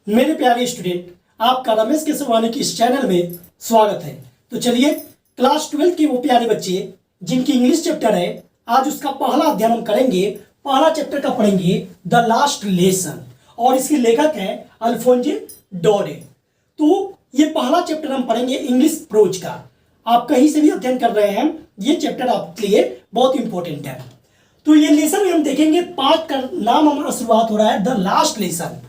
मेरे प्यारे स्टूडेंट, आपका रमेश केसवानी की इस चैनल में स्वागत है। तो चलिए, क्लास 12 के वो प्यारे बच्चे जिनकी इंग्लिश चैप्टर है, आज उसका पहला अध्ययन हम करेंगे। पहला चैप्टर का पढ़ेंगे द लास्ट लेसन, और इसके लेखक हैं अल्फोंजे डोरे। तो ये पहला चैप्टर हम पढ़ेंगे इंग्लिश प्रोज का। आप कहीं से भी अध्ययन कर रहे हैं, ये चैप्टर आपके लिए बहुत इंपॉर्टेंट है। तो ये लेसन में हम देखेंगे, पार्ट का नाम हमारा शुरुआत हो रहा है द लास्ट लेसन,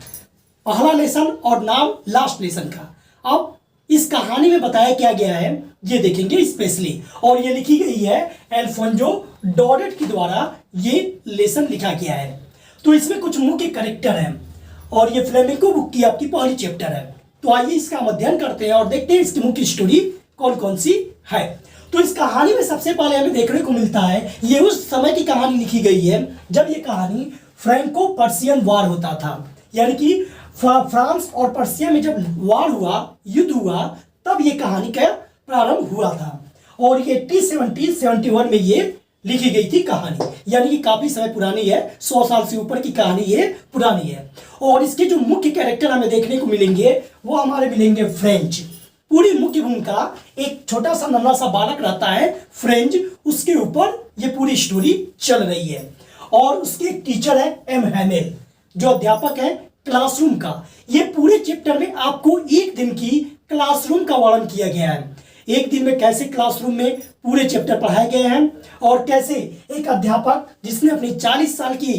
पहला लेसन, और नाम लास्ट लेसन का। अब इस कहानी में बताया क्या गया है ये देखेंगे स्पेशली, और ये लिखी गई है अल्फोंजो डोरेट के द्वारा। ये लेसन लिखा गया है। तो इसमें कुछ मुख्य कैरेक्टर हैं, और ये फ्लेमिंगो बुक की आपकी पहली चैप्टर है। तो आइए इसका हम अध्ययन करते हैं और देखते हैं इसकी मुख्य स्टोरी कौन कौन सी है। तो इस कहानी में सबसे पहले हमें देखने को मिलता है, ये उस समय की कहानी लिखी गई है जब ये कहानी फ्रैंको पर्शियन वॉर होता था। यानी कि फ्रांस और पर्शिया में जब वॉर हुआ, युद्ध हुआ, तब ये कहानी का प्रारंभ हुआ था। और ये 1871 में ये लिखी गई थी कहानी, यानी कि काफी समय पुरानी है, 100 साल से ऊपर की कहानी ये पुरानी है। और इसके जो मुख्य कैरेक्टर हमें देखने को मिलेंगे वो हमारे मिलेंगे फ्रेंच। पूरी मुख्य भूमिका एक छोटा सा नन्हा सा बालक रहता है फ्रेंच, उसके ऊपर ये पूरी स्टोरी चल रही है। और उसके एक टीचर है एम हैमेल, जो अध्यापक है क्लासरूम का। ये पूरे चैप्टर में आपको एक दिन की क्लासरूम का वर्णन किया गया है। एक दिन में कैसे क्लासरूम में पूरे चैप्टर पढ़ाए गए हैं, और कैसे एक अध्यापक जिसने अपनी 40 साल की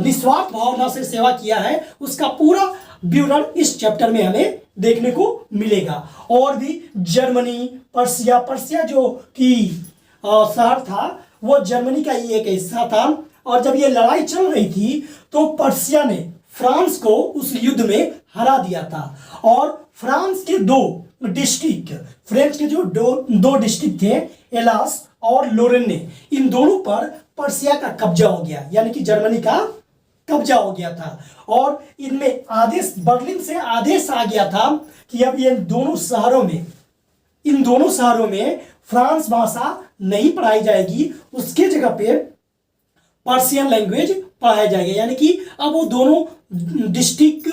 निस्वार्थ भावना से सेवा किया है, उसका पूरा विवरण इस चैप्टर में हमें देखने को मिलेगा। और भी जर्मनी, पर्सिया जो कि शहर था, वो जर्मनी का ही एक हिस्सा था। और जब ये लड़ाई चल रही थी तो पर्सिया ने फ्रांस को उस युद्ध में हरा दिया था। और फ्रांस के दो डिस्ट्रिक्ट, फ्रेंच के जो दो डिस्ट्रिक्ट थे, एलास और लोरेने, इन दोनों पर पर्सिया का कब्जा हो गया, यानी कि जर्मनी का कब्जा हो गया था। और इनमें आदेश, बर्लिन से आदेश आ गया था कि अब ये इन दोनों शहरों में फ्रांस भाषा नहीं पढ़ाई जाएगी, उसके जगह पे पर्शियन लैंग्वेज पढ़ाया जाएगा। यानी कि अब वो दोनों डिस्ट्रिक्ट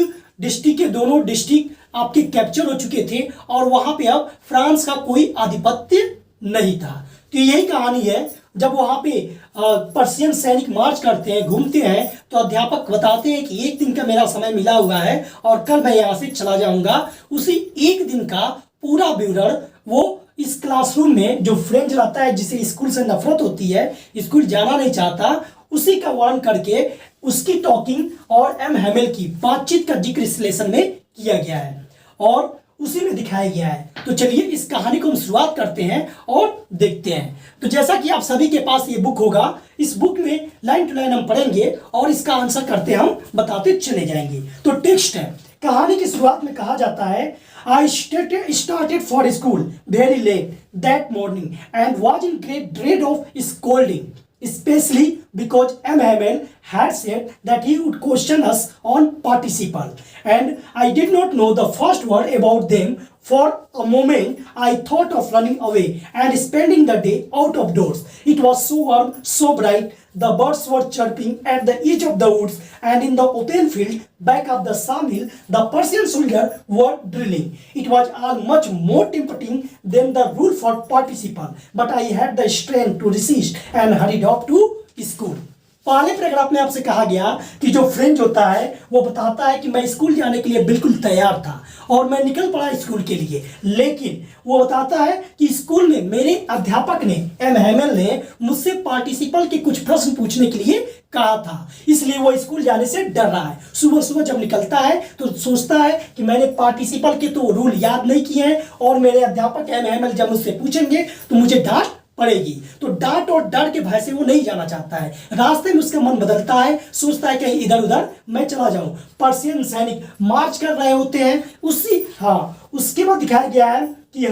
आपके कैप्चर हो चुके थे, और वहां पे अब फ्रांस का कोई आधिपत्य नहीं था। तो यही कहानी है। जब वहां पे पर्शियन सैनिक मार्च करते हैं, घूमते हैं, तो अध्यापक बताते हैं कि एक दिन का मेरा समय मिला हुआ है और कल मैं यहां से चला जाऊंगा। उसी एक दिन का पूरा विवरण वो इस क्लासरूम में, जो फ्रेंच रहता है, जिसे स्कूल से नफरत होती है, स्कूल जाना नहीं चाहता, उसी का वर्णन करके उसकी टॉकिंग और एम हैमेल की बातचीत का जिक्र इस लेसन में किया गया है और उसी में दिखाया गया है। तो चलिए इस कहानी को हम शुरुआत करते हैं और देखते हैं। तो जैसा कि आप सभी के पास ये बुक होगा, इस बुक में लाइन टू लाइन हम पढ़ेंगे और इसका आंसर करते हम बताते चले जाएंगे। तो टेक्स्ट है, कहानी की शुरुआत में कहा जाता है, I started for school very late that morning and was in great dread of scolding, especially because M. Hamel had said that he would question us on participle, and I did not know the first word about them. For a moment, I thought of running away and spending the day out of doors. It was so warm, so bright. The birds were chirping at the edge of the woods, and in the open field back of the sawmill, the Persian soldiers were drilling. It was all much more tempting than the rule for participle, but I had the strength to resist and hurried off to school. पहले paragraph में आपसे कहा गया कि जो French होता है वो बताता है कि मैं स्कूल जाने के लिए बिल्कुल तैयार था और मैं निकल पड़ा स्कूल के लिए, लेकिन वो बताता है कि स्कूल में मेरे अध्यापक ने, एम हैमेल ने, मुझसे पार्टिसिपल के कुछ प्रश्न पूछने के लिए कहा था, इसलिए वो स्कूल जाने से डर रहा है। सुबह सुबह जब निकलता है तो सोचता है कि मैंने पार्टिसिपल के तो रूल याद नहीं किए हैं, और मेरे अध्यापक एम हैमेल जब मुझसे पूछेंगे तो मुझे डांट पड़ेगी। तो डांट और डर के भय से वो नहीं जाना चाहता है। रास्ते में उसका मन बदलता है, सोचता है कहीं इधर उधर मैं चला जाऊं। पर्शियन सैनिक मार्च कर रहे होते हैं, उसके बाद दिखाया गया है कि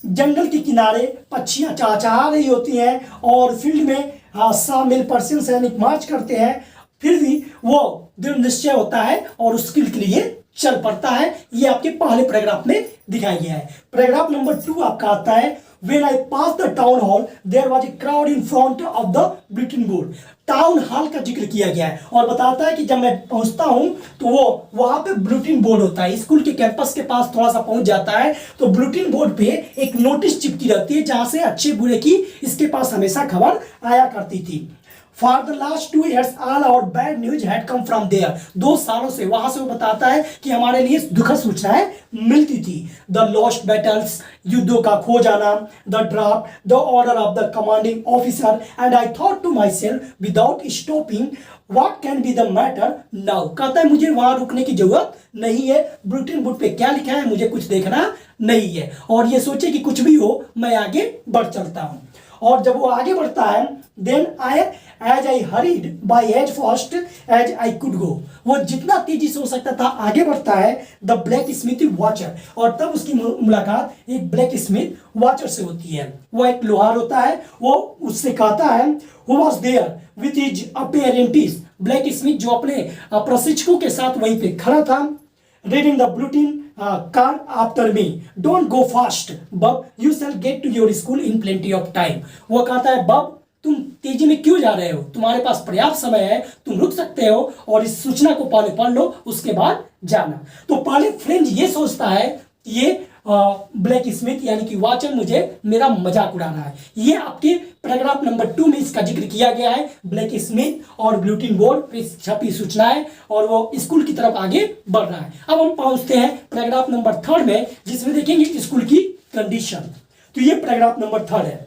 जंगल के किनारे पक्षियां चहचहा रही होती हैं, और फील्ड में शामिल पर्शियन सैनिक मार्च करते हैं। फिर भी वो दृढ़ निश्चय होता है और उसके लिए चल पड़ता है। ये आपके पहले पैराग्राफ में दिखाया गया है। पैराग्राफ नंबर 2 आपका आता है, when I pass the town hall there was a crowd in front of the bulletin board. Town hall का जिक्र किया गया है और बताता है कि जब मैं पहुंचता हूं तो वो वहां पे बुलेटिन बोर्ड होता है, स्कूल के कैंपस के पास थोड़ा सा पहुंच जाता है तो बुलेटिन बोर्ड पे एक नोटिस चिपकी रहती है जहां से अच्छे बुरे की इसके पास हमेशा खबर आया करती थी। For the last 2 years, all our bad news had come from there. 2 सालों से वहां से वो बताता है कि हमारे लिए दुखद सूचनाएं मिलती थी। The lost battles, युद्धों का खो जाना, the draft, the order of the commanding officer, and I thought to myself, without stopping, what can be the matter now? कहता है मुझे वहां रुकने की जरूरत नहीं है, बुलेटिन बोर्ड पे क्या लिखा है मुझे कुछ देखना नहीं है, और ये सोचे कि कुछ भी हो मैं आगे बढ़ चलता हूं। और जब वो आगे बढ़ता है then as I hurried by as fast as I could go, वो जितना तेजी से हो सकता था आगे बढ़ता है द ब्लैक स्मिथ वॉचर, और तब उसकी मुलाकात एक ब्लैक स्मिथ वॉचर से होती है। वो एक लोहार होता है, वो उससे कहता है who was there with his apprentice, blacksmith जो अपने प्रशिक्षकों के साथ वहीं पे खड़ा था। Reading the bulletin car after me, don't go fast bub, you shall get to your school in plenty of time. वो कहता है बब तुम तेजी में क्यों जा रहे हो, तुम्हारे पास पर्याप्त समय है, तुम रुक सकते हो और इस सूचना को पहले पढ़ लो उसके बाद जाना। तो पहले फ्रेंच ये सोचता है ये ब्लैक स्मिथ यानी कि वॉचर मुझे मेरा मजाक उड़ा रहा है। ये आपके पैराग्राफ नंबर 2 में इसका जिक्र किया गया है, ब्लैक स्मिथ और बुलेटिन बोर्ड पे छपी सूचनाएं, और वो स्कूल की तरफ आगे बढ़ रहा है। अब हम पहुंचते हैं पैराग्राफ नंबर 3 में जिसमें देखेंगे स्कूल की कंडीशन। तो ये पैराग्राफ नंबर 3 है।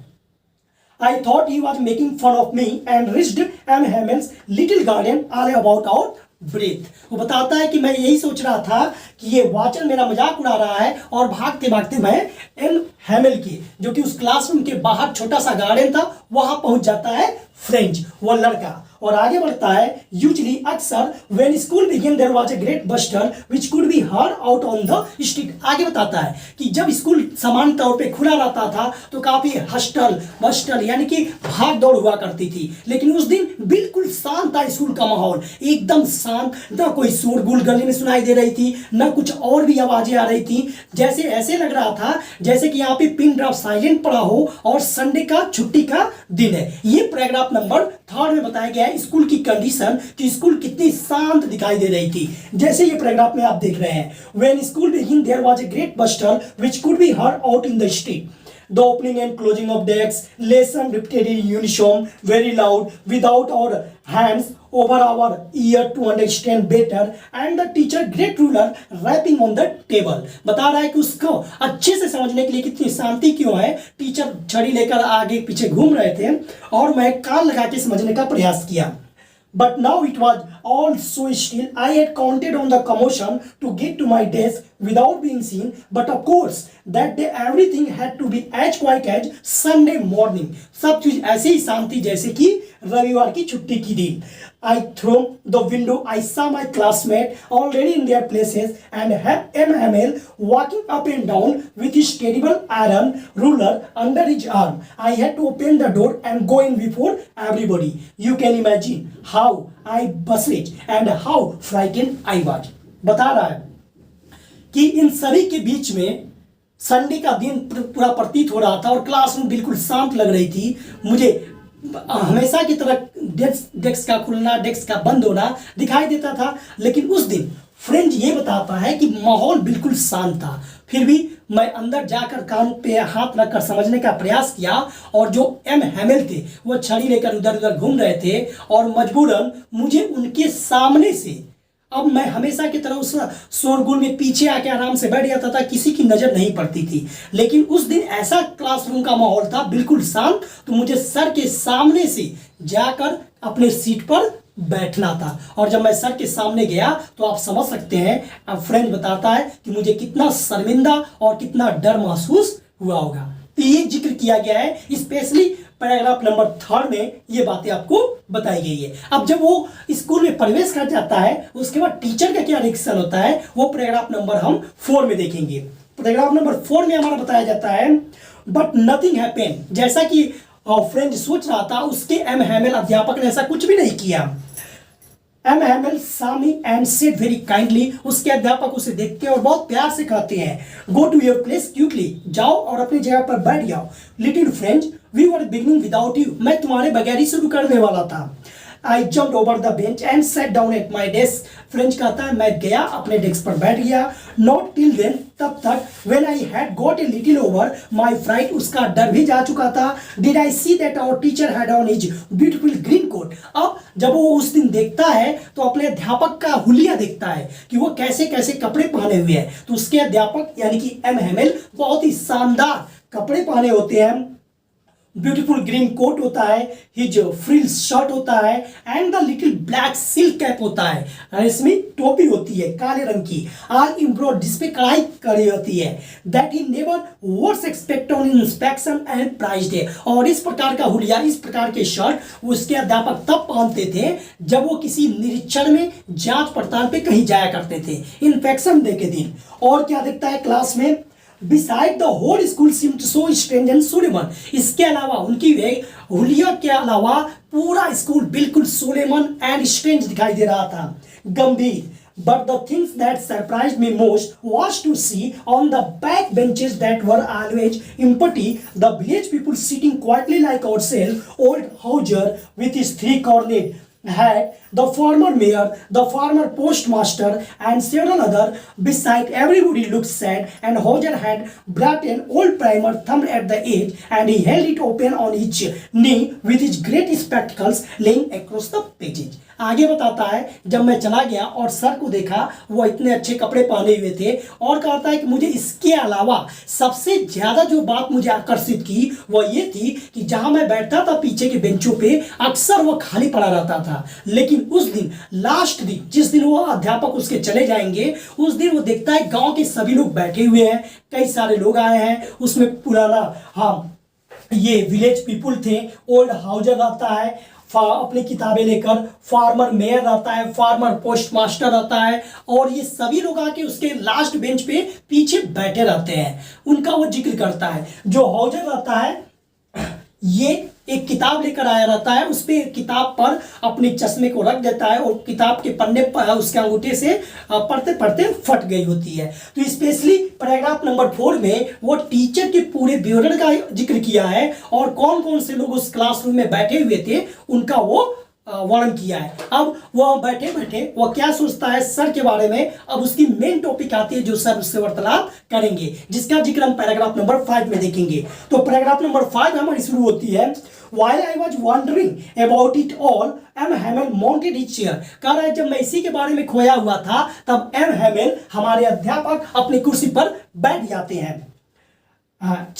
I thought he was making fun of me and reached M. Hamill's little garden all about our breath। वो बताता है कि मैं यही सोच रहा था कि ये वॉचर मेरा मजाक उड़ा रहा है, और भागते भागते मैं एम हैमिल की जो कि उस क्लासरूम के बाहर छोटा सा गार्डन था वहां पहुंच जाता है फ्रेंच वो लड़का, और आगे बढ़ता है यूजली अक्सर when school begin there was a great bustle which could be heard out on the street. आगे बताता है कि जब स्कूल सामान्य तौर पे खुला रहता था तो काफी हस्टल बस्टल यानी कि भाग दौड़ हुआ करती थी, लेकिन उस दिन बिल्कुल शांत था स्कूल का माहौल, एकदम शांत, ना कोई शोरगुल गली में सुनाई दे रही थी, ना कुछ और भी आवाजें आ रही थी, जैसे ऐसे लग रहा था जैसे कि यहाँ पे पिन ड्रॉप साइलेंट पड़ा हो और संडे का छुट्टी का दिन है। ये पैराग्राफ नंबर 3 में बताया गया है स्कूल की कंडीशन कि स्कूल कितनी शांत दिखाई दे रही थी। जैसे ये पैराग्राफ में आप देख रहे हैं, when school begin there was a great bustle which could be heard out in the street, the opening and closing of desks, lesson repeated in unison, very loud, without our hands over our ear to understand better, and the teacher great ruler rapping on the table। बता रहा है कि उसको अच्छे से समझने के लिए कितनी शांति क्यों है, टीचर छड़ी लेकर आगे पीछे घूम रहे थे और मैं कान लगा के समझने का प्रयास किया। But now it was all so still. I had counted on the commotion to get to my desk without being seen. But of course, that day everything had to be as quiet as Sunday morning. सब चीज ऐसे ही शांति जैसे कि रविवार की छुट्टी की दिन। I threw the window. I saw my classmates already in their places and M. walking up and down with his terrible iron ruler under his arm. I had to open the door and go in before everybody. You can imagine how I busted and how frightened I was। बता रहा है कि इन सभी के बीच में Sunday का दिन पूरा प्रतीत हो रहा था और क्लासरूम बिल्कुल शांत लग रही थी। मुझे हमेशा की तरह डेस्क का खुलना डेस्क का बंद होना दिखाई देता था, लेकिन उस दिन फ्रेंच ये बताता है कि माहौल बिल्कुल शांत था। फिर भी मैं अंदर जाकर कान पे हाथ रखकर समझने का प्रयास किया, और जो एम हैमिल थे वो छड़ी लेकर उधर उधर घूम रहे थे और मजबूरन मुझे उनके सामने से, अब मैं हमेशा की तरह उस शोरगुल में पीछे आके आराम से बैठ जाता था, किसी की नजर नहीं पड़ती थी, लेकिन उस दिन ऐसा क्लासरूम का माहौल था बिल्कुल शांत, तो मुझे सर के सामने से जाकर अपने सीट पर बैठना था। और जब मैं सर के सामने गया तो आप समझ सकते हैं, अब फ्रेंड बताता है कि मुझे कितना शर्मिंदा और कितना डर महसूस हुआ होगा। तो ये जिक्र किया गया है स्पेशली पैराग्राफ नंबर 3 में, ये बातें आपको बताई गई है। अब जब वो स्कूल में प्रवेश कर जाता है उसके बाद टीचर का क्या रिएक्शन होता है वो पैराग्राफ नंबर हम 4 में देखेंगे। पैराग्राफ नंबर 4 में हमारा बताया जाता है बट नथिंग हैपेंड, जैसा कि फ्रेंड सोच रहा था उसके एम हैमिल अध्यापक ने ऐसा कुछ भी नहीं किया। MML Sami and said very kindly, उसके अध्यापक उसे देखते हैं और बहुत प्यार से कहते हैं, go to your place quickly, जाओ और अपनी जगह पर बैठ जाओ। Little friend we were beginning without you, मैं तुम्हारे बगैर ही शुरू करने वाला था। I jump over the bench and set down at my desk, French कहता है मैं गया अपने डेस्क पर बैठ गया। नॉट टिल देन, तब तक, when I had got a little over my fright, उसका डर भी जा चुका था। Did I see that our teacher had on his beautiful green coat, अब जब वो उस दिन देखता है तो अपने अध्यापक का हुलिया देखता है कि वो कैसे कैसे कपड़े पहने हुए हैं। तो उसके अध्यापक यानी कि एमएमएल बहुत ही शानदार कपड़े पहने होते हैं, ब्यूटीफुल ग्रीन कोट होता है, हिज फ्रिल्स शर्ट होता है and the little black silk cap होता है, और इसमें टोपी होती है काले रंग की, आल एम्ब्रॉयडर्ड, जिस पे कढ़ाई करी होती है, that he never was expect on inspection and prized है। और इस प्रकार का हुलिया, इस प्रकार के शर्ट उसके अध्यापक तब पहनते थे जब वो किसी निरीक्षण में जांच पड़ताल पे कहीं जाया करते थे, इंस्पेक्शन डे के दिन। और क्या दिखता है क्लास में, Beside the whole school seemed so strange and solemn, इसके अलावा उनकी हुलिया के अलावा पूरा स्कूल बिल्कुल सोलेमन एंड स्ट्रेंज दिखाई दे रहा था, गंभीर। But the things that surprised me most was to see on the back benches that were always empty, the village people sitting quietly like ourselves, old Hauser with his three-cornered hat, the former mayor, the former postmaster, and several other. Beside, everybody looked sad, and Hauser had brought an old primer thumb at the edge, and he held it open on each knee with his great spectacles laying across the pages. आगे बताता है, जब मैं चला गया और sir को देखा, वो इतने अच्छे कपड़े पहने हुए थे, और कहता है कि मुझे इसके अलावा सबसे ज्यादा जो बात मुझे आकर्षित की वो ये थी कि जहां मैं बैठता था पीछे के बेंचों पे अक्सर वो खाली पड़ा रहता था, लेकिन उस दिन, लास्ट दिन, जिस दिन वो अध्यापक उसके चले जाएंगे, उस दिन वो देखता है गांव के सभी लोग बैठे हुए हैं, कई सारे लोग आए हैं, उसमें पुराना, हाँ, ये विलेज पीपुल थे, ओल्ड हाउजर रहता है अपनी किताबें लेकर, फार्मर मेयर रहता है, फार्मर पोस्ट मास्टर रहता है, और ये सभी लोग आके उसके लास्ट बेंच पे पीछे बैठे रहते हैं, उनका वो जिक्र करता है। जो हाउजर रहता है ये एक किताब लेकर आया रहता है, उस पे किताब पर अपने चश्मे को रख देता है और किताब के पन्ने पर उसके अंगूठे से पढ़ते पढ़ते फट गई होती है। तो स्पेशली पैराग्राफ नंबर 4 में वो टीचर के पूरे विवरण का जिक्र किया है और कौन कौन से लोग उस क्लासरूम में बैठे हुए थे उनका वो वर्णन किया है। अब वो बैठे बैठे वो क्या सोचता है सर के बारे में, अब उसकी मेन टॉपिक आती है जो सर उससे वार्तालाप करेंगे, जिसका जिक्र हम पैराग्राफ नंबर 5 में देखेंगे। तो पैराग्राफ नंबर 5 हमारी शुरू होती है, While I was wondering about it all, M. Hamel mounted his chair. कह रहा है जब मैं इसी के बारे में खोया हुआ था तब M. Hamel हमारे अध्यापक अपनी कुर्सी पर बैठ जाते हैं।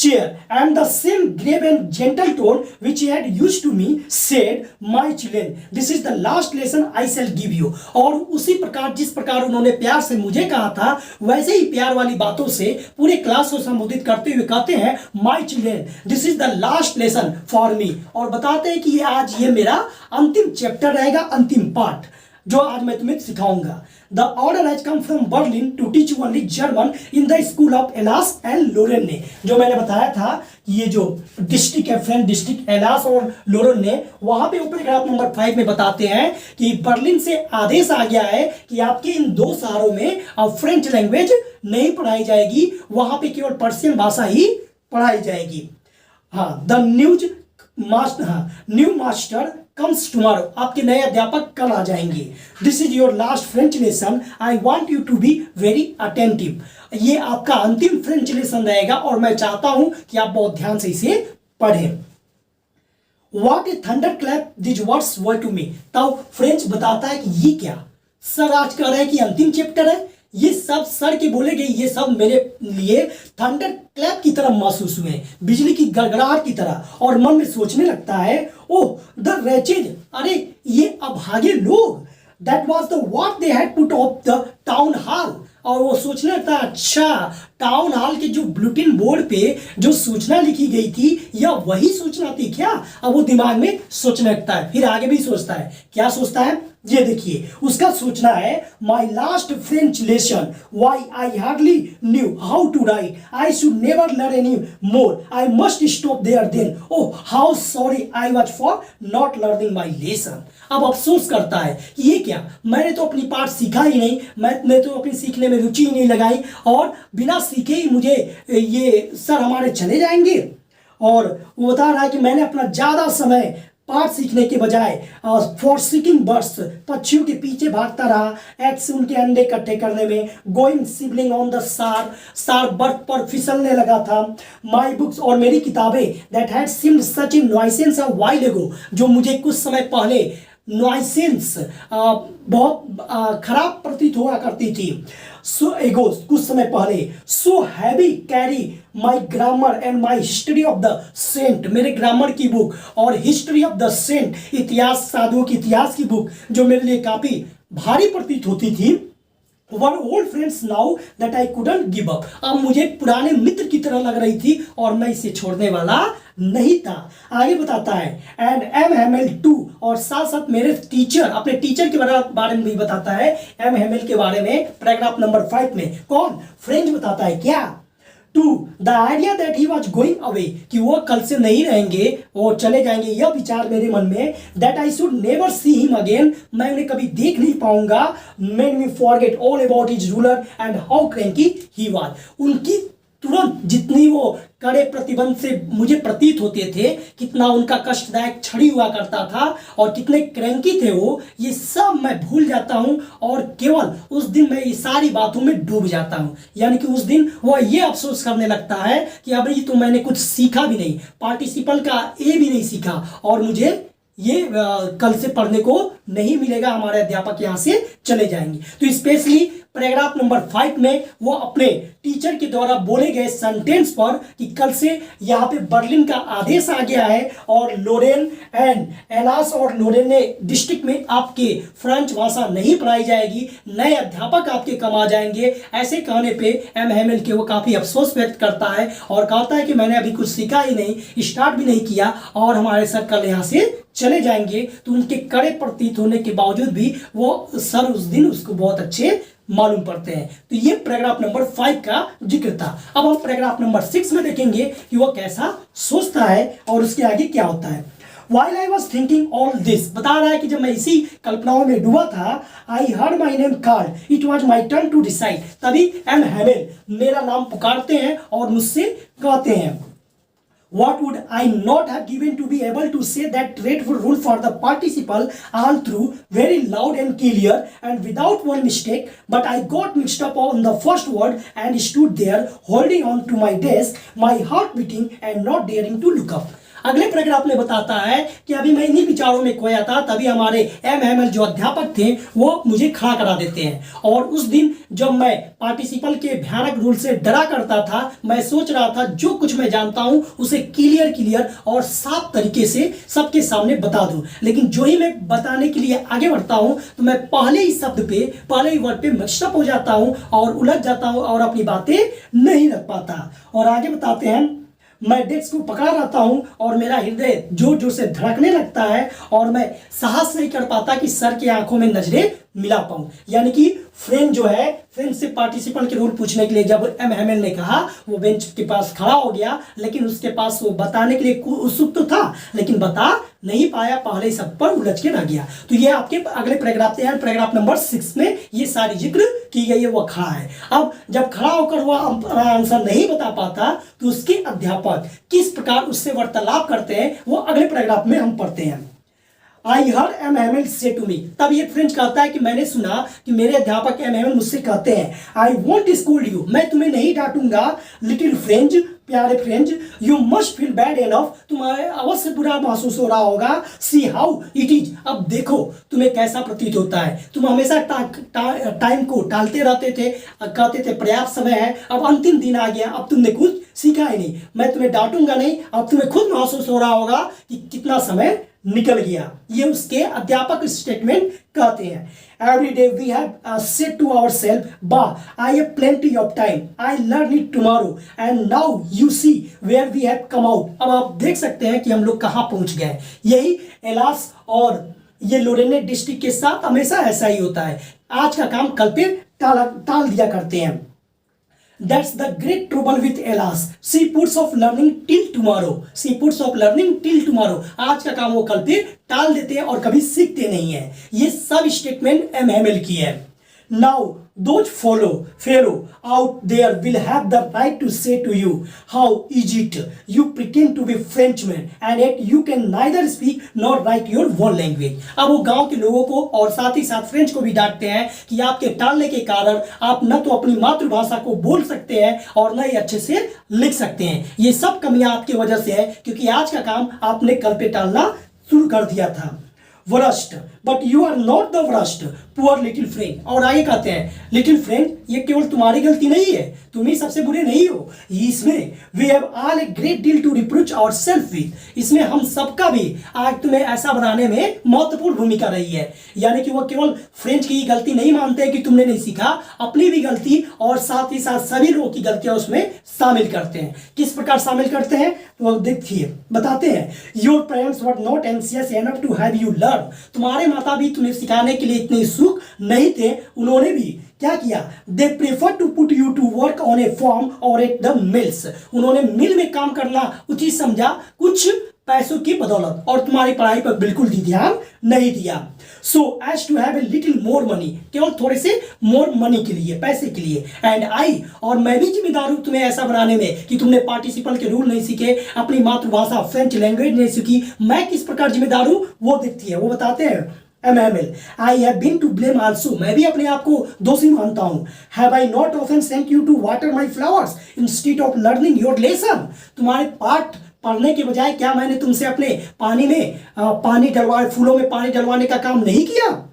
Chair and the same grave and gentle tone which he had used to me said, "My children, this is the last lesson I shall give you." और उसी प्रकार जिस प्रकार उन्होंने प्यार से मुझे कहा था वैसे ही प्यार वाली बातों से पूरे क्लास को संबोधित करते हुए कहते हैं, "My children, this is the last lesson for me." और बताते हैं कि आज ये मेरा अंतिम चैप्टर रहेगा, अंतिम पाठ जो आज मैं तुम्हें सिखाऊंगा। The order has come from Berlin to teach only German in the school of Elas and Lorraine. जो मैंने बताया था ये जो डिस्ट्रिक्ट है, फ्रेंच डिस्ट्रिक्ट एलास और लोरेन ने, वहां पे पैराग्राफ नंबर 5 में बताते हैं कि बर्लिन से आदेश आ गया है कि आपके इन 2 शहरों में अब फ्रेंच लैंग्वेज नहीं पढ़ाई जाएगी, वहां पे केवल पर्शियन भाषा ही पढ़ाई जाएगी। हाँ, the new master comes tomorrow, आपके नए अध्यापक कल आ जाएंगे। This is your last French lesson, I want you to be very attentive. ये आपका अंतिम फ्रेंच लेसन रहेगा और मैं चाहता हूं कि आप बहुत ध्यान से इसे पढ़ें। What a thunderclap these words were to me. तब फ्रेंच बताता है कि ये क्या, सर आज कह रहे हैं कि अंतिम चैप्टर है, ये सब सर के बोले गए ये सब मेरे लिए थंडर क्लैप की तरह महसूस हुए, बिजली की गड़गड़ाहट की तरह, और मन में सोचने लगता है, ओह द रेचेड, अरे ये अभागे लोग, that was the what they had put off the town hall. और वो सोचने लगता है, अच्छा टाउन हॉल के जो बुलेटिन बोर्ड पे जो सूचना लिखी गई थी यह वही सूचना थी क्या। अब वो दिमाग में सोचने लगता है, फिर आगे भी सोचता है, क्या सोचता है, ये देखिए उसका सूचना है my last French lesson why I hardly knew how to write I should never learn any more I must stop there then oh how sorry I was for not learning my lesson. अब अफसोस करता है कि ये क्या, मैंने तो अपनी पाठ सीखा ही नहीं, मैं तो अपनी सीखने में रुचि ही नहीं लगाई और बिना सीखे ही मुझे ये सर हमारे चले जाएंगे। और वो बता रहा है कि मैंने अपना ज़्यादा समय पाठ सीखने के बजाय फॉर सीकिंग बर्ड्स पक्षियों के पीछे भागता रहा, एक्स उनके अंडे इकट्ठे करने में, गोइंग सिबलिंग ऑन द सार बर्थ पर फिसलने लगा था। माई बुक्स और मेरी किताबें that had seemed such in nuisance a while एगो, जो मुझे कुछ समय पहले नॉइसेंस बहुत खराब प्रतीत हुआ करती थी, सो एगो कुछ समय पहले, so heavy carry my grammar and my history of the saint, मेरे ग्रामर की बुक और हिस्ट्री ऑफ द सेंट, इतिहास साधुओं की इतिहास की बुक जो मेरे लिए काफी भारी प्रतीत होती थी, were old friends now that I couldn't give up, अब मुझे पुराने मित्र की तरह लग रही थी और मैं इसे छोड़ने वाला नहीं था। आगे बताता है एंड एम हेमेल टू, और साथ साथ मेरे टीचर, अपने टीचर के बारे में भी बताता है एम हेमेल के बारे में पैराग्राफ नंबर 5 में। कौन? फ्रेंच बताता है क्या? To the idea that he was going away, कि वो कल से नहीं रहेंगे, वो चले जाएंगे, यह विचार मेरे मन में, that I should never see him again, मैं उन्हें कभी देख नहीं पाऊंगा, made me forget all about his ruler and how cranky he was, उनकी तुरंत जितनी वो कड़े प्रतिबंध से मुझे प्रतीत होते थे, कितना उनका कष्टदायक छड़ी हुआ करता था और कितने क्रैंकी थे वो, ये सब मैं भूल जाता हूं और केवल उस दिन मैं ये सारी बातों में डूब जाता हूं। यानी कि उस दिन वो ये अफसोस करने लगता है कि अब ये तो मैंने कुछ सीखा भी नहीं, पार्टिसिपल का ए भी नहीं सीखा और मुझे ये कल से पढ़ने को नहीं मिलेगा, हमारे अध्यापक यहाँ से चले जाएंगे। तो स्पेशली पैराग्राफ नंबर 5 में वो अपने टीचर के द्वारा बोले गए सेंटेंस पर कि कल से यहाँ पे बर्लिन का आदेश आ गया है और लोरेन एंड एलास और लोरेने डिस्ट्रिक्ट में आपके फ्रेंच भाषा नहीं पढ़ाई जाएगी, नए अध्यापक आपके कम आ जाएंगे, ऐसे कहने पे एम हेमेल के वो काफ़ी अफसोस व्यक्त करता है और कहता है कि मैंने अभी कुछ सीखा ही नहीं, स्टार्ट भी नहीं किया और हमारे सर कल यहाँ से चले जाएंगे। तो उनके कड़े प्रतीत होने के बावजूद भी वो सर उस दिन उसको बहुत अच्छे मालूम पड़ते हैं। तो ये पैराग्राफ नंबर 5 का जिक्र था। अब हम पैराग्राफ नंबर 6 में देखेंगे कि वो कैसा सोचता है और उसके आगे क्या होता है। While I was thinking all this, बता रहा है कि जब मैं इसी कल्पनाओं में डूबा था, I heard my name called. It was my turn to decide. तभी एम हेमेल मेरा नाम पुकारते हैं और मुझसे कहते हैं What would I not have given to be able to say that dreadful rule for the participle all through, very loud and clear and without one mistake, but I got mixed up on the first word and stood there holding on to my desk, my heart beating and not daring to look up. अगले paragraph में बताता है कि अभी मैं इन्हीं विचारों में खोया था, तभी हमारे एम हेमेल जो अध्यापक थे वो मुझे खड़ा करा देते हैं। और उस दिन जब मैं पार्टिसिपल के भयानक रूल से डरा करता था, मैं सोच रहा था जो कुछ मैं जानता हूं उसे क्लियर और साफ तरीके से सबके सामने बता दूं, लेकिन जो ही मैं बताने के लिए आगे बढ़ता हूं तो मैं पहले ही शब्द पे, पहले ही वर्ड पे मिक्सअप हो जाता हूं और उलझ जाता हूं और अपनी बातें नहीं रख पाता। और आगे बताते हैं मैं डेस्क को पकड़ा रहता हूं और मेरा हृदय जोर जोर से धड़कने लगता है और मैं साहस नहीं कर पाता कि सर की आंखों में नजरें मिला पाऊं। यानी कि फ्रेंड जो है, फ्रेंड से पार्टिसिपल के रूल पूछने के लिए जब एम हेमेल ने कहा, वो बेंच के पास खड़ा हो गया, लेकिन उसके पास वो बताने के लिए उत्सुक तो था लेकिन बता नहीं पाया, पहले ही सब पर उलझ के रह गया। तो ये आपके अगले पैराग्राफ यानी पैराग्राफ नंबर 6 में ये सारी जिक्र की गई है। वो खड़ा है, अब जब खड़ा होकर वो आंसर नहीं बता पाता तो उसके अध्यापक किस प्रकार उससे वार्तालाप करते हैं वो अगले पैराग्राफ में हम पढ़ते हैं। आई हर्ड एम हेमेल से टू मी, तब ये फ्रेंच कहता है कि मैंने सुना कि मेरे अध्यापक एम हेमेल मुझसे कहते हैं आई वोंट स्कूल यू, मैं तुम्हें नहीं डांटूंगा, लिटिल फ्रेंच, प्यारे French, you must feel bad enough, तुम्हें अवश्य बुरा महसूस हो रहा होगा, सी हाउ इट इज, अब देखो तुम्हें कैसा प्रतीत होता है, तुम हमेशा टाइम को टालते रहते थे, कहते थे पर्याप्त समय है, अब अंतिम दिन आ गया, अब तुमने कुछ सीखा ही नहीं, मैं तुम्हें डांटूंगा नहीं, अब तुम्हें खुद महसूस हो रहा होगा कि कितना समय निकल गया। ये उसके अध्यापक स्टेटमेंट कहते हैं। Every day we have said to ourselves, वाह I have plenty of time, I learn it tomorrow and now you see where we have come out. अब आप देख सकते हैं कि हम लोग कहाँ पहुंच गए। यही एलास और ये लोरेने डिस्ट्रिक्ट के साथ हमेशा ऐसा ही होता है, आज का काम कल पे टाल दिया करते हैं। That's the great trouble with Elas. She puts off learning till tomorrow. She puts off learning till tomorrow. आज का काम वो कल पे टाल देते हैं और कभी सीखते नहीं है। ये सब स्टेटमेंट एमएमएल की है। Now those fellow out there will have the right to say to you, how is it you pretend to be Frenchman and yet you can neither speak nor write your own language. अब वो गांव के लोगों को और साथ ही साथ French को भी डांटते हैं कि आपके टालने के कारण आप न तो अपनी मातृभाषा को बोल सकते हैं और न ही अच्छे से लिख सकते हैं। ये सब कमियां आपकी वजह से है क्योंकि आज का काम आपने कल पे टालना शुरू कर दिया था। Worst, but you are not the worst poor little friend. और आगे कहते हैं लिटिल फ्रेंड, ये केवल तुम्हारी गलती नहीं है, तुम ही सबसे बुरे नहीं हो। इसमें we have all a great deal to reproach our self with. इसमें हम सबका भी आज तुम्हें ऐसा बनाने में महत्वपूर्ण भूमिका रही है। यानी कि वो केवल फ्रेंच की गलती नहीं मानते कि तुमने नहीं सीखा, अपनी भी गलती और साथ ही साथ सभी लोगों की गलतियां उसमें शामिल करते हैं। किस प्रकार शामिल करते हैं तो देखिए, बताते हैं। Your parents were not anxious enough to have you learn. तुम्हारे माता भी तुम्हें सिखाने के लिए इतने इच्छुक नहीं थे, उन्होंने भी क्या किया, they prefer to put you to work on a farm और एट द मिल्स। उन्होंने मिल में काम करना उचित समझा कुछ पैसों की बदौलत, और तुम्हारी पढ़ाई पर बिल्कुल भी ध्यान नहीं दिया। So as to have a little more money, केवल थोड़े से मोर मनी के लिए, पैसे के लिए। एंड आई, और मैं भी जिम्मेदार हूं तुम्हें ऐसा बनाने में कि तुमने पार्टिसिपल के रूल नहीं सीखे, अपनी मातृभाषा फ्रेंच लैंग्वेज नहीं सीखी। मैं किस प्रकार जिम्मेदार हूं वो दिखती है, वो बताते हैं MML. I have been to blame also, मैं भी अपने आप को दोषी मानता हूं। Have I not often sent you to water my flowers instead of learning your lesson. तुम्हारे पाठ पढ़ने के बजाय क्या मैंने तुमसे अपने फूलों में पानी डलवाने का काम नहीं किया।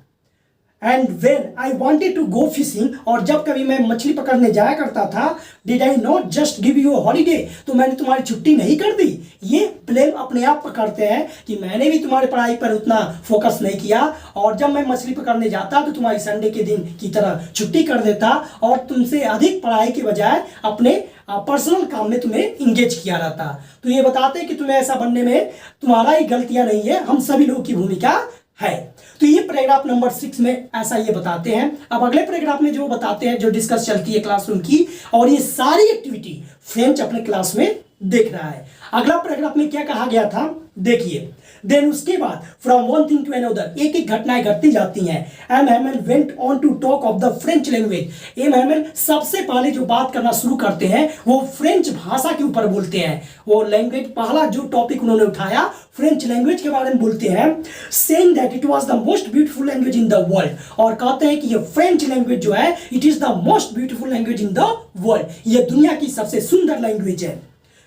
And when I wanted to go fishing, और जब कभी मैं मछली पकड़ने जाया करता था, did I not just give you holiday, तो मैंने तुम्हारी छुट्टी नहीं कर दी। ये ब्लेम अपने आप पर करते हैं कि मैंने भी तुम्हारी पढ़ाई पर उतना फोकस नहीं किया, और जब मैं मछली पकड़ने जाता तो तुम्हारी संडे के दिन की तरह छुट्टी कर देता और तुमसे अधिक पढ़ाई के बजाय अपने पर्सनल काम में तुम्हें इंगेज किया रहता। तो ये बताते हैं कि तुम्हें ऐसा बनने में तुम्हारा ही गलतियां नहीं है, हम सभी लोगों की भूमिका है। तो ये पैराग्राफ नंबर 6 में ऐसा ये बताते हैं। अब अगले पैराग्राफ में जो बताते हैं, जो डिस्कस चलती है क्लासरूम की, और ये सारी एक्टिविटी फ्रेंच अपने क्लास में देख रहा है। अगला पैराग्राफ में क्या कहा गया था देखिए। देन उसके बाद from one thing to another, एक एक घटनाएं घटती जाती हैं। MML went on to talk of the French language. MML सबसे पहले जो बात करना शुरू करते हैं वो फ्रेंच भाषा के ऊपर बोलते हैं। वो लैंग्वेज, पहला जो टॉपिक उन्होंने उठाया फ्रेंच लैंग्वेज के बारे में बोलते हैं, saying that it was the most beautiful language in the world. और कहते हैं कि ये फ्रेंच लैंग्वेज जो है, it is the most beautiful language in the world. ये दुनिया की सबसे सुंदर लैंग्वेज है।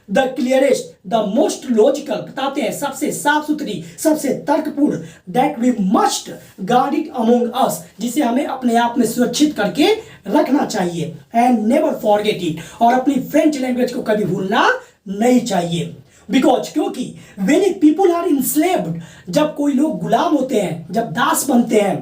The clearest, the most logical, बताते हैं सबसे साफ सुथरी, सबसे तर्कपूर्ण, that we must guard it among us, जिसे हमें अपने आप में सुरक्षित करके रखना चाहिए। एंड नेवर फॉरगेट इट, और अपनी फ्रेंच लैंग्वेज को कभी भूलना नहीं चाहिए। बिकॉज, क्योंकि वेन पीपुल आर इंस्लेव्ड, जब कोई लोग गुलाम होते हैं, जब दास बनते हैं,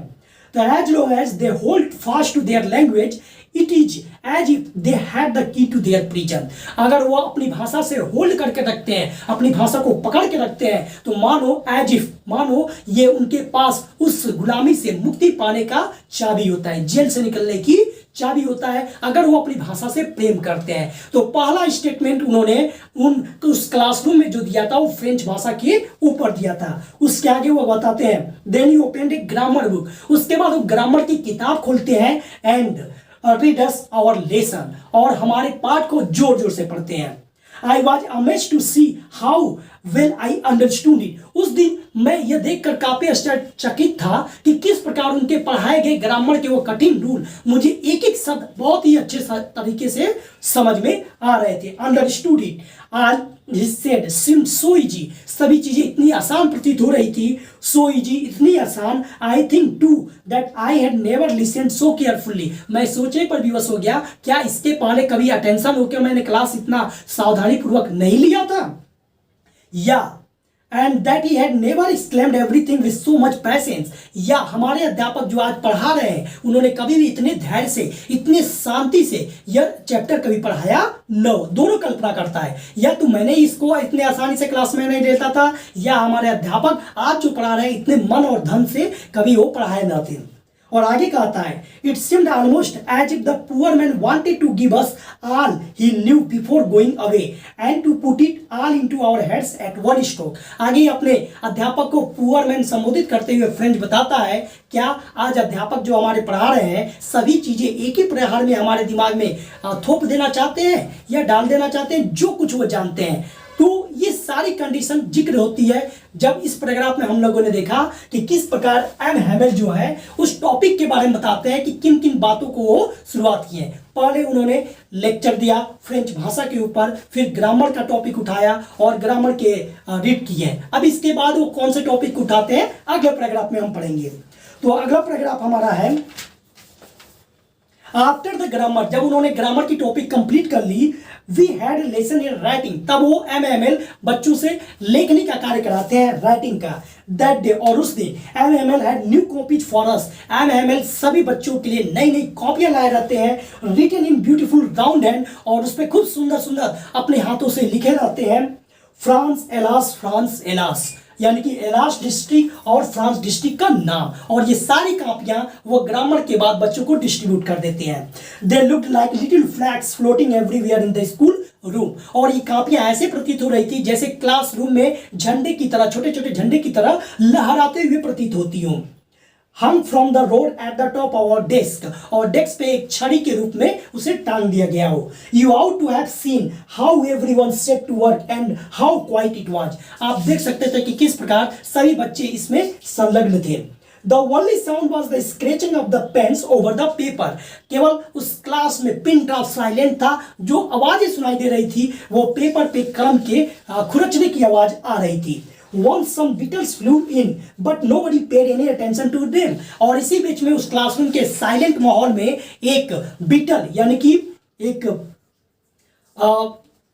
तो as long as they hold fast to their language, it is as if they had the key to their prison. अगर वो अपनी भाषा से होल्ड करके रखते हैं, अपनी भाषा को पकड़ के रखते हैं, तो मानो एज इफ, मानो ये उनके पास उस गुलामी से मुक्ति पाने का चाबी होता है, जेल से निकलने की चाबी होता है, अगर वो अपनी भाषा से प्रेम करते हैं। तो पहला स्टेटमेंट उन्होंने उस क्लासरूम में जो दिया था वो फ्रेंच भाषा के ऊपर दिया था। उसके आगे वो बताते हैं, then you open a grammar book, उसके बाद वो ग्रामर की किताब खोलते हैं, and read us our lesson, और हमारे पाठ को जोर जोर से पढ़ते हैं। I was amazed to see how well I understood it. उस दिन मैं यह देखकर काफी आश्चर्यचकित था कि किस प्रकार उनके पढ़ाए गए ग्रामर के वो कठिन रूल मुझे एक एक शब्द बहुत ही अच्छे तरीके से समझ में आ रहे थे। Understood it. All he said seemed so easy. सभी चीजें इतनी आसान प्रतीत हो रही थी, so easy, इतनी आसान। I think too that I had never listened so carefully. मैं सोचने पर विवश हो गया, क्या इसके पहले कभी अटेंशन होकर मैंने क्लास इतना सावधानी पूर्वक नहीं लिया था। या and that he had never exclaimed everything with so much patience, या हमारे अध्यापक जो आज पढ़ा रहे हैं उन्होंने कभी भी इतने धैर्य से, इतने शांति से यह चैप्टर कभी पढ़ाया न हो। दोनों कल्पना करता है, या तो मैंने इसको इतने आसानी से क्लास में नहीं लेता था, या हमारे अध्यापक आज जो पढ़ा रहे हैं इतने मन और धन से कभी वो पढ़ाए न थे। और आगे कहता है, it seemed almost as if the poor man wanted to give us all he knew before going away and to put it all into our heads at one stroke. आगे अपने अध्यापक को पुअर मैन संबोधित करते हुए French बताता है, क्या आज अध्यापक जो हमारे पढ़ा रहे हैं सभी चीजें एक ही प्रहार में हमारे दिमाग में थोप देना चाहते हैं या डाल देना चाहते हैं, जो कुछ वो जानते हैं। तो ये सारी कंडीशन जिक्र होती है जब इस पैराग्राफ में हम लोगों ने देखा कि किस प्रकार एम हैमेल जो है उस टॉपिक के बारे में बताते हैं कि किन किन बातों को वो शुरुआत की है। पहले उन्होंने लेक्चर दिया फ्रेंच भाषा के ऊपर, फिर ग्रामर का टॉपिक उठाया और ग्रामर के रीड किए। अब इसके बाद वो कौन से टॉपिक उठाते हैं अगले पैराग्राफ में हम पढ़ेंगे। तो अगला पैराग्राफ हमारा है आफ्टर द ग्रामर। जब उन्होंने ग्रामर की टॉपिक कंप्लीट कर ली, we had lesson in writing, तब वो एमएमएल बच्चों से लेखनी का कार्य कराते हैं, राइटिंग का। दैट डे, और उस दिन MML had new copies for us. MML सभी बच्चों के लिए नई नई कॉपियां लाए रहते हैं, written in beautiful round hand, और उस पर खूब सुंदर सुंदर अपने हाथों से लिखे रहते हैं फ्रांस एलास, यानी कि एलास डिस्ट्रिक्ट और फ्रांस डिस्ट्रिक्ट का नाम। और ये सारी कापियां वो ग्रामर के बाद बच्चों को डिस्ट्रीब्यूट कर देते हैं। They looked like little flags floating everywhere in the school room, और ये कापियां ऐसे प्रतीत हो रही थी जैसे क्लासरूम में झंडे की तरह, छोटे छोटे झंडे की तरह लहराते हुए प्रतीत होती हों। Hung from the rod at the top of our desk, और डेस्क पे एक छड़ी के रूप में उसे टांग दिया गया हो। You ought to have seen how everyone set to work and how quiet it was. आप देख सकते थे कि किस प्रकार सभी बच्चे इसमें संलग्न थे। The only sound was the scratching of the pens over the paper। केवल उस क्लास में पिन ड्रॉप साइलेंट था, जो आवाजें सुनाई दे रही थी वो पेपर पे कलम के खुरचने की आवाज आ रही थी। Once some beetles flew in, but nobody paid any attention to them। और इसी बीच में उस क्लासरूम के साइलेंट माहौल में एक बीटल, यानी कि एक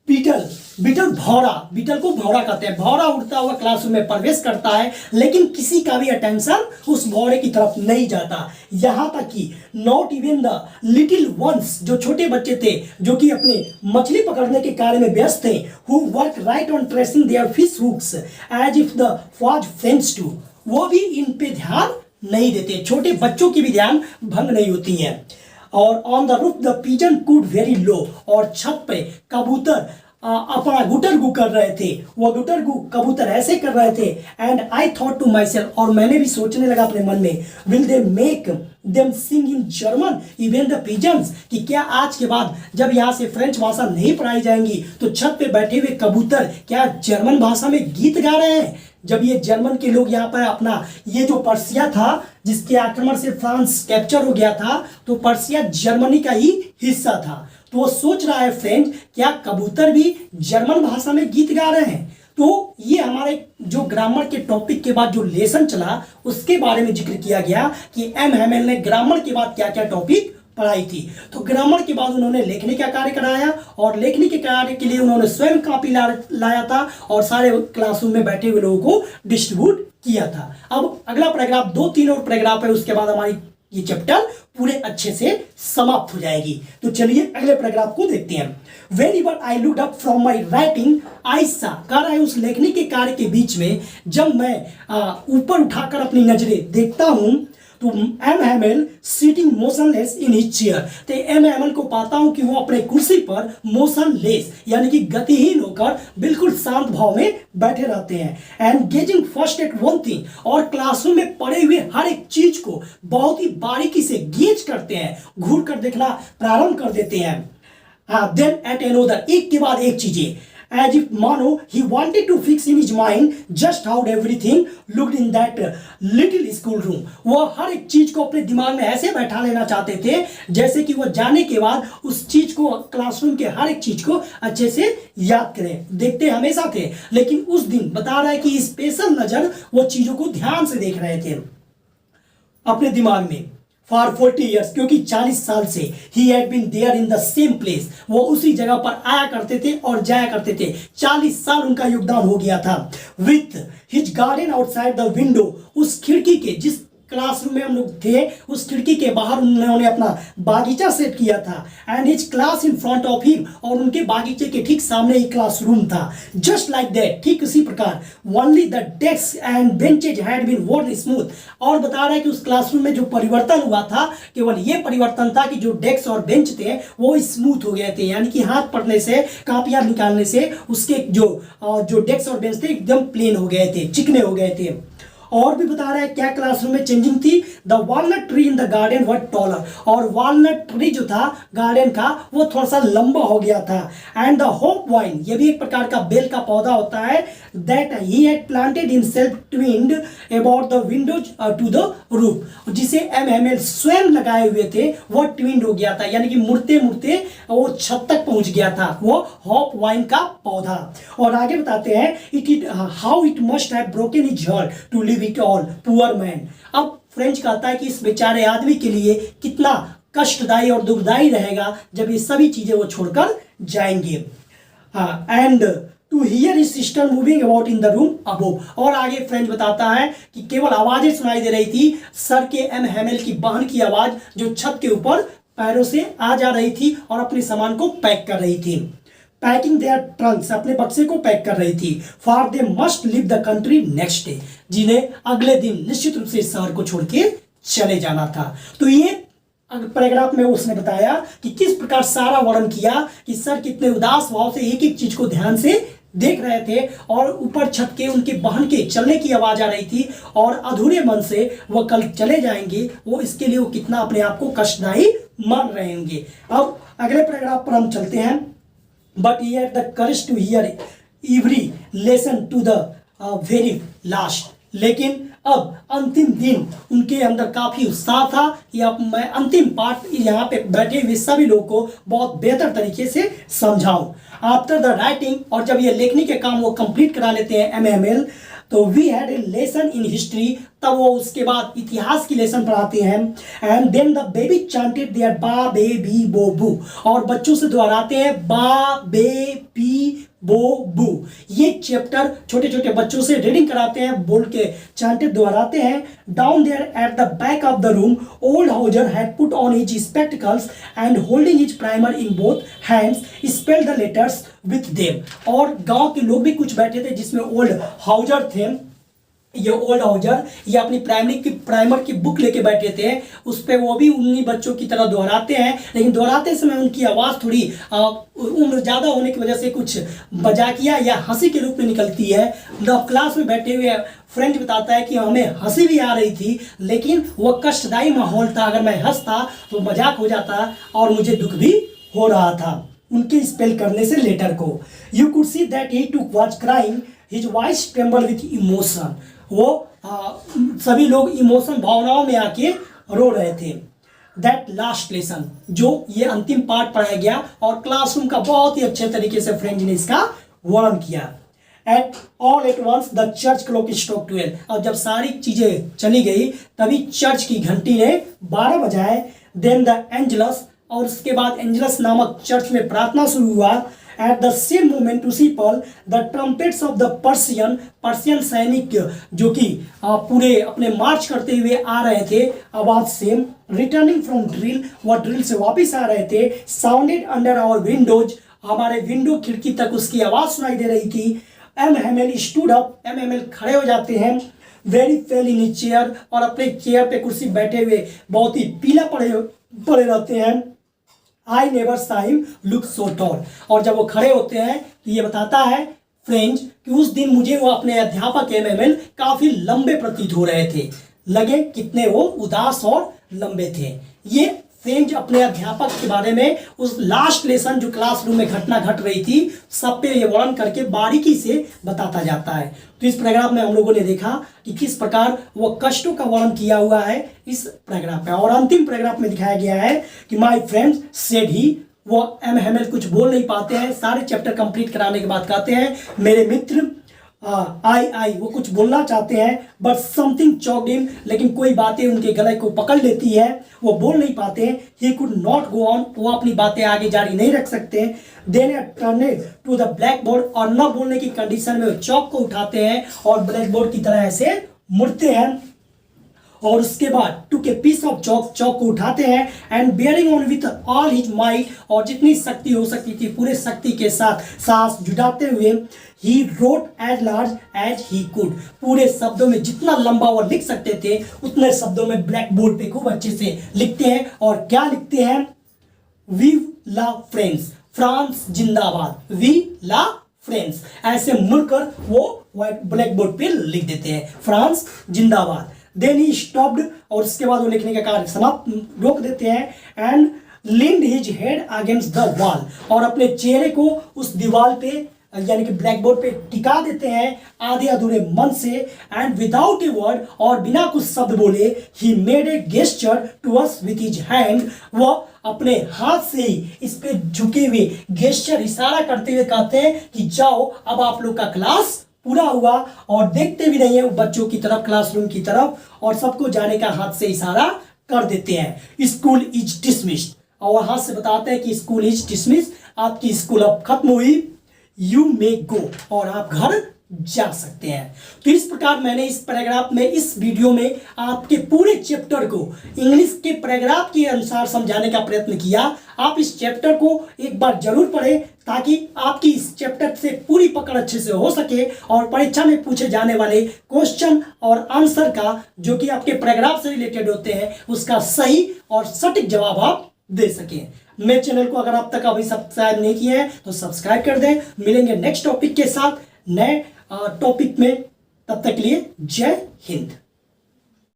बीटल भौरा, बीटल को भौरा कहते हैं, भौरा उड़ता हुआ क्लासरूम में प्रवेश करता है, लेकिन किसी का भी अटेंशन उस भौरे की तरफ नहीं जाता। यहां तक कि not even the little ones, जो छोटे बच्चे थे जो कि अपने मछली पकड़ने के कार्य में व्यस्त थे, who work right on tracing their fish hooks as if the was friends too, वो भी इन पे ध्यान नहीं देते। छोटे बच्चों की भी ध्यान भंग नहीं होती है। और on the roof the pigeon could very low, और छत पे कबूतर अपना गुटर गु कर रहे थे। वो गुटर गु कबूतर ऐसे कर रहे थे। And I thought to my self, और मैंने भी सोचने लगा अपने मन में, will they make them sing in German even the pigeons, कि क्या आज के बाद जब यहाँ से फ्रेंच भाषा नहीं पढ़ाई जाएंगी तो छत पे बैठे हुए कबूतर क्या जर्मन भाषा में गीत गा रहे हैं। जब ये जर्मन के लोग यहाँ पर अपना, ये जो पर्सिया था जिसके आक्रमण से फ्रांस कैप्चर हो गया था, तो पर्सिया जर्मनी का ही हिस्सा था। तो वो सोच रहा है फ्रेंच, क्या कबूतर भी जर्मन भाषा में गीत गा रहे हैं। तो ये हमारे जो ग्रामर के टॉपिक के बाद जो लेसन चला उसके बारे में जिक्र किया गया कि एम हैमेल ने ग्रामर के बाद क्या क्या टॉपिक पढ़ाई थी। तो ग्रामर के बाद उन्होंने लेखनी का कार्य कराया, और लेखनी के कार्य के लिए उन्होंने स्वयं कॉपी लाया था और सारे क्लासरूम में बैठे हुए लोगों को डिस्ट्रीब्यूट किया था। अब अगला पैराग्राफ, 2-3 और पैराग्राफ है, उसके बाद हमारी ये चैप्टर पूरे अच्छे से समाप्त हो जाएगी। तो चलिए अगले पैराग्राफ को देखते हैं। Whenever I looked up from my writing, I saw, कह रहा है उस लेखनी के कार्य के बीच में जब मैं ऊपर उठाकर अपनी नजरें देखता हूं तो M Hamel sitting motionless in his chair, तो एम हैमेल को पाता हूं कि वो अपने कुर्सी पर मोशनलेस यानी कि गतिहीन होकर बिल्कुल शांत भाव में बैठे रहते हैं। And gazing first at one thing, और क्लासरूम में पड़े हुए हर एक चीज को बहुत ही बारीकी से गेज करते हैं, घूर कर देखना प्रारंभ कर देते हैं। देन एट अनदर, एक के बाद एक चीजें, as if मानो he wanted to fix in his mind just how everything looked in that little school room। वो हर एक चीज को अपने दिमाग में ऐसे बैठा लेना चाहते थे जैसे कि वो जाने के बाद उस चीज को, क्लासरूम के हर एक चीज को अच्छे से याद करें। देखते हमेशा थे, लेकिन उस दिन बता रहा है कि स्पेशल नजर वो चीजों को ध्यान से देख रहे थे अपने दिमाग में। फॉर 40 ईयर्स, क्योंकि 40 साल से he had been there in the same place, वो उसी जगह पर आया करते थे और जाया करते थे। 40 साल उनका योगदान हो गया था। With his garden outside the window, उस खिड़की के, जिस क्लासरूम में हम लोग थे उस खिड़की के बाहर उन्होंने अपना बागीचा सेट किया था। And his class in front of him, और उनके बागीचे के ठीक सामने ही क्लासरूम था। जस्ट लाइक दैट, ठीक उसी प्रकार। Only the desk and benches had been worn smooth, और बता रहा है कि उस क्लासरूम में जो परिवर्तन हुआ था, केवल ये परिवर्तन था कि जो डेस्क और बेंच थे वो स्मूथ हो गए थे, यानी कि हाथ पढ़ने से, कापियां निकालने से उसके जो डेस्क और बेंच थे एकदम प्लेन हो गए थे, चिकने हो गए थे। और भी बता रहा है क्या क्लासरूम में चेंजिंग थी। The walnut tree in the garden were taller, और वॉलनट ट्री जो था गार्डन का वो थोड़ा सा लंबा हो गया था। एंड द होप वाइन, ये भी एक प्रकार का बेल का पौधा होता है, that he had planted himself twined about the windows to the roof, जिसे एमएमएल स्वयं लगाए हुए थे, वो ट्विन्ड हो गया था, यानी कि मुड़ते मुड़ते वो छत तक पहुंच गया था, वो होप वाइन का पौधा। और आगे बताते हैं it how it must have broken his heart to leave it all, poor man. अब फ्रेंच कहता है कि इस बेचारे आदमी के लिए कितना कष्टदायी और दुखदायी रहेगा जब ये सभी चीजें वो छोड़कर जाएंगे। And to hear his sister moving about in the room above, और आगे फ्रेंच बताता है कि केवल आवाजें सुनाई दे रही थी, सर के एम हैमेल की बहन की आवाज जो छत के ऊपर पैरों से आ जा रही थी और अपने सामान को पैक कर रही थी। पैकिंग देयर ट्रंक्स, अपने बक्से को पैक कर रही थी। For they must leave the country next day, जिन्हें अगले दिन निश्चित रूप से इस शहर को छोड़ के चले जाना था। तो ये पैराग्राफ में उसने बताया कि किस प्रकार सारा वर्णन किया कि सर कितने उदास भाव से एक एक चीज को ध्यान से देख रहे थे, और ऊपर छत के उनके बहन के चलने की आवाज आ रही थी, और अधूरे मन से वो कल चले जाएंगे, वो इसके लिए वो कितना अपने आप को कष्टदायी मान रहे होंगे। अब अगले पैराग्राफ पर हम चलते हैं। But he had the courage to hear every lesson to the very last. लेकिन अब अंतिम दिन उनके अंदर काफी उत्साह था कि अब मैं अंतिम पाठ यहाँ पे बैठे हुए सभी लोगों को बहुत बेहतर तरीके से समझाऊं। आफ्टर द राइटिंग, और जब ये लेखनी के काम वो कंप्लीट करा लेते हैं एमएमएल, तो we had a lesson in history, तब वो उसके बाद इतिहास की लेसन पढ़ाते हैं। And then the baby chanted their ba be B बो बू, और बच्चों से दोहराते हैं बा बे पी बो बू। ये चैप्टर छोटे छोटे बच्चों से रीडिंग कराते हैं, बोल के चांटेड दोहराते हैं। Down there at the back of the room old Hauser had put on his spectacles and holding his primer in both hands spell the letters with them, और गांव के लोग भी कुछ बैठे थे जिसमें ओल्ड हाउजर थे। ये ओल्ड हाउजर ये अपनी प्राइमर की बुक लेके बैठे थे, उस पर वो भी उन्हीं बच्चों की तरह दोहराते हैं, लेकिन दोहराते समय उनकी आवाज़ थोड़ी उम्र ज़्यादा होने की वजह से कुछ मजाकिया या हंसी के रूप में निकलती है। क्लास में बैठे हुए फ्रेंड बताता है कि हमें हंसी भी आ रही थी, लेकिन वह कष्टदायी माहौल था, अगर मैं हंसता तो मजाक हो जाता और मुझे दुख भी हो रहा था उनके स्पेल करने से लेटर को। You could see that he too was crying, his voice tremble with emotion, वो सभी लोग इमोशन भावनाओं में आके रो रहे थे। दैट लास्ट लेसन, जो ये अंतिम पाठ पढ़ाया गया और क्लासरूम का बहुत ही अच्छे तरीके से फ्रेंड ने इसका वर्णन किया। At all at once the church clock stroke 12, और जब सारी चीजें चली गई तभी चर्च की घंटी ने 12 बजाए। देन द एंजलस, और उसके बाद एंजलस नामक चर्च में प्रार्थना शुरू हुआ। एट द सेम मोमेंट उसी पल the trumpets of the Persian सैनिक जो कि पूरे अपने मार्च करते हुए आ रहे थे, आवाज सेम, रिटर्निंग फ्रॉम ड्रिल, वह ड्रिल से वापस आ रहे थे, साउंडेड अंडर आवर विंडोज, हमारे विंडो खिड़की तक उसकी आवाज सुनाई दे रही थी। एमएमएल स्टूड अप, एमएमएल खड़े हो जाते हैं। वेरी फेल इन चेयर, और अपने चेयर पे कुर्सी बैठे हुए बहुत ही पीला पड़े रहते हैं। आई नेवर सा हिम लुक सो टॉल, और जब वो खड़े होते हैं तो ये बताता है फ्रेंच कि उस दिन मुझे वो अपने अध्यापक एमएमएल काफी लंबे प्रतीत हो रहे थे, लगे कितने वो उदास और लंबे थे। ये फ्रेंच अपने अध्यापक के बारे में उस लास्ट लेसन जो क्लासरूम में घटना घट रही थी सब पे ये वर्णन करके बारीकी से बताता जाता है। तो इस पैराग्राफ में हम लोगों ने देखा कि किस प्रकार वो कष्टों का वर्णन किया हुआ है इस पैराग्राफ में। और अंतिम पैराग्राफ में दिखाया गया है कि माय फ्रेंड्स सेड ही, वो एमएमएल कुछ बोल नहीं पाते हैं, सारे चैप्टर कंप्लीट कराने के बाद कहते हैं मेरे मित्र आई वो कुछ बोलना चाहते हैं बट समथिंग चॉक्ड हिम, लेकिन कोई बातें उनके गले को पकड़ लेती है, वो बोल नहीं पाते। He could not go on, वो अपनी बातें आगे जारी नहीं रख सकते। Then turn to the black board, और न बोलने की कंडीशन में वो चौक को उठाते हैं और ब्लैक बोर्ड की तरह ऐसे मुड़ते हैं, और उसके बाद टुक ए पीस ऑफ चौक को उठाते हैं and bearing on with all his might, और जितनी शक्ति हो सकती थी पूरे शक्ति के साथ सांस जुटाते हुए he wrote as large as he could, पूरे शब्दों में जितना लंबा वो लिख सकते थे उतने शब्दों में ब्लैक बोर्ड पे खूब अच्छे से लिखते हैं। और क्या लिखते हैं? वी ला फ्रेंड्स, फ्रांस जिंदाबाद, वी ला फ्रेंड्स, ऐसे मुड़कर वो व्हाइट ब्लैक बोर्ड पे लिख देते हैं फ्रांस जिंदाबाद। देन ही स्टॉप्ड, और उसके बाद वो लिखने का कार्य समाप्त रोक देते हैं and leaned his head against the wall, और अपने चेहरे को उस दीवार पे यानी कि ब्लैक बोर्ड पे टिका देते हैं आधे अधूरे मन से। एंड विदाउट ए वर्ड, और बिना कुछ शब्द बोले, he made a gesture to us with his hand, वह अपने हाथ से ही इस पे झुके हुए गेस्चर इशारा करते हुए कहते हैं कि जाओ अब आप लोग का क्लास पूरा हुआ, और देखते भी नहीं है बच्चों की तरफ, क्लासरूम की तरफ, और सबको जाने का हाथ से इशारा कर देते हैं। स्कूल इज डिसमिस्ड, और हाथ से बताते हैं कि स्कूल इज डिसमिस्ड, आपकी स्कूल अब खत्म हुई, यू मे गो, और आप घर जा सकते हैं। तो इस प्रकार मैंने इस पैराग्राफ में, इस वीडियो में आपके पूरे चैप्टर को इंग्लिश के पैराग्राफ के अनुसार समझाने का प्रयत्न किया। आप इस चैप्टर को एक बार जरूर पढ़ें ताकि आपकी इस चैप्टर से पूरी पकड़ अच्छे से हो सके, और परीक्षा में पूछे जाने वाले क्वेश्चन और आंसर का जो कि आपके पैराग्राफ से रिलेटेड होते हैं उसका सही और सटीक जवाब आप दे सकें। मेरे चैनल को अगर आप तक अभी सब्सक्राइब नहीं किए हैं तो सब्सक्राइब कर दें। मिलेंगे नेक्स्ट टॉपिक के साथ, नए टॉपिक में, तब तक के लिए जय हिंद।